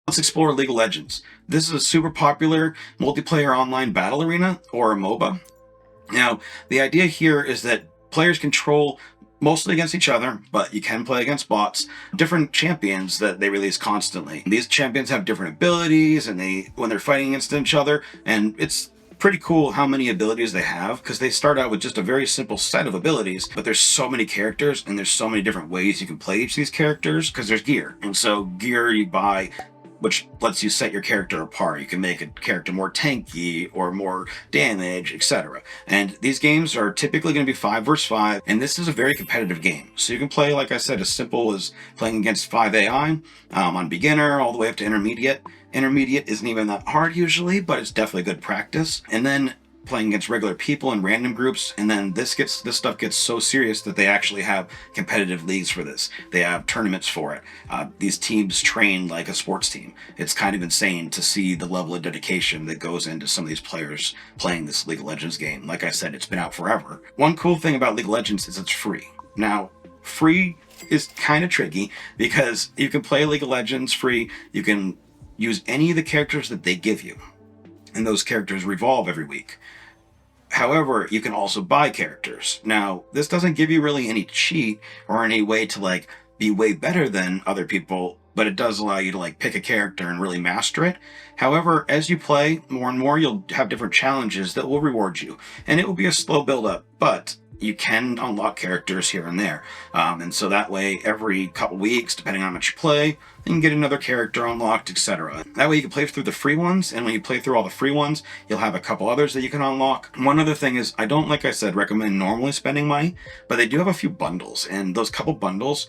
Let's explore League of Legends. This is a super popular multiplayer online battle arena, or a MOBA. Now, the idea here is that players control mostly against each other, but you can play against bots, different champions that they release constantly. These champions have different abilities, and when they're fighting against each other, and it's pretty cool how many abilities they have, because they start out with just a very simple set of abilities, but there's so many characters and there's so many different ways you can play each of these characters, because there's gear. And so gear you buy, which lets you set your character apart. You can make a character more tanky or more damage, etc. And these games are typically going to be 5 versus 5, and this is a very competitive game. So you can play, like I said, as simple as playing against 5 AI on beginner all the way up to intermediate. Intermediate isn't even that hard usually, but it's definitely good practice. And then playing against regular people in random groups, and then this stuff gets so serious that they actually have competitive leagues for this. They have tournaments for it. These teams train like a sports team. It's kind of insane to see the level of dedication that goes into some of these players playing this League of Legends game. Like I said, it's been out forever. One cool thing about League of Legends is it's free. Now, free is kind of tricky because you can play League of Legends free. You can use any of the characters that they give you, and those characters revolve every week. However, you can also buy characters. Now, this doesn't give you really any cheat or any way to like be way better than other people, but it does allow you to like pick a character and really master it. However, as you play more and more, you'll have different challenges that will reward you, and it will be a slow build up, but you can unlock characters here and there. And so that way, every couple weeks, depending on how much you play, you can get another character unlocked, etc. That way you can play through the free ones, and when you play through all the free ones, you'll have a couple others that you can unlock. One other thing is, I don't, like I said, recommend normally spending money, but they do have a few bundles, and those couple bundles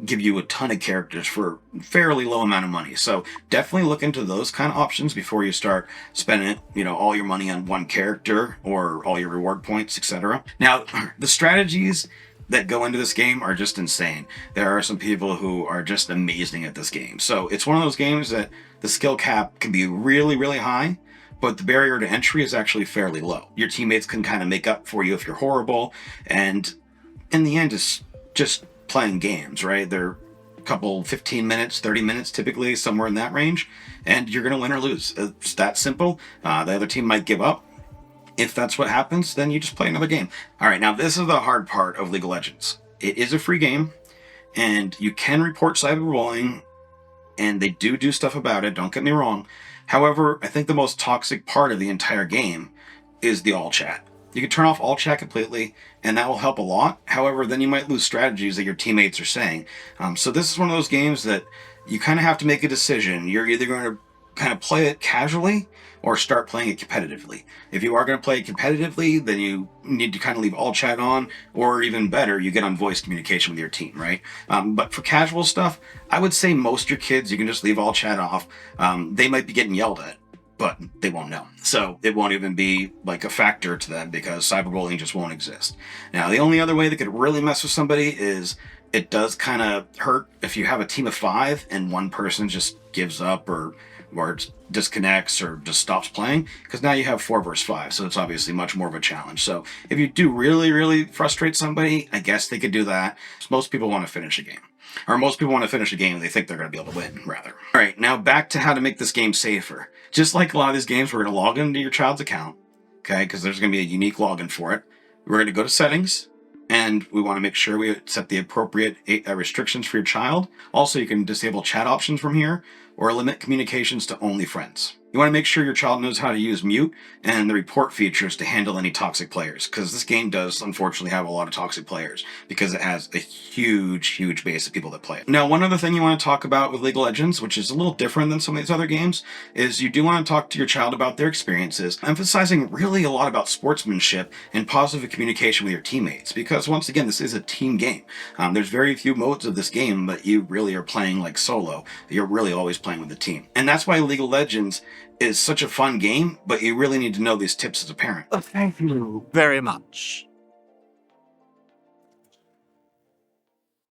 give you a ton of characters for a fairly low amount of money. So definitely look into those kind of options before you start spending, all your money on one character or all your reward points, etc. Now, the strategies that go into this game are just insane. There are some people who are just amazing at this game. So it's one of those games that the skill cap can be really, really high, but the barrier to entry is actually fairly low. Your teammates can kind of make up for you if you're horrible, and in the end, it's just playing games, right? They're a couple 15 minutes, 30 minutes, typically somewhere in that range, and you're going to win or lose. It's that simple. The other team might give up. If that's what happens, then you just play another game. All right, now this is the hard part of League of Legends. It is a free game, and you can report cyberbullying, and they do stuff about it, don't get me wrong. However, I think the most toxic part of the entire game is the all chat. You can turn off all chat completely, and that will help a lot. However, then you might lose strategies that your teammates are saying. So this is one of those games that you kind of have to make a decision. You're either going to kind of play it casually or start playing it competitively. If you are going to play it competitively, then you need to kind of leave all chat on, or even better, you get on voice communication with your team, right? But for casual stuff, I would say most of your kids, you can just leave all chat off. They might be getting yelled at, but they won't know. So it won't even be like a factor to them because cyberbullying just won't exist. Now, the only other way that could really mess with somebody is it does kind of hurt if you have a team of 5 and one person just gives up or disconnects or just stops playing, because now you have 4 versus 5, so it's obviously much more of a challenge. So if you do really, really frustrate somebody, I guess they could do that. Most people want to finish a game. Or most people want to finish a game and they think they're going to be able to win, rather. All right, now back to how to make this game safer. Just like a lot of these games, we're going to log into your child's account, okay, because there's going to be a unique login for it. We're going to go to settings, and we want to make sure we set the appropriate restrictions for your child. Also, you can disable chat options from here or limit communications to only friends. You want to make sure your child knows how to use mute and the report features to handle any toxic players, because this game does unfortunately have a lot of toxic players because it has a huge base of people that play it. Now, one other thing you want to talk about with League of Legends, which is a little different than some of these other games, is you do want to talk to your child about their experiences, emphasizing really a lot about sportsmanship and positive communication with your teammates, because once again, this is a team game. There's very few modes of this game, but you really are playing like solo. You're really always playing with a team. And that's why League of Legends is such a fun game, but you really need to know these tips as a parent. Thank you very much.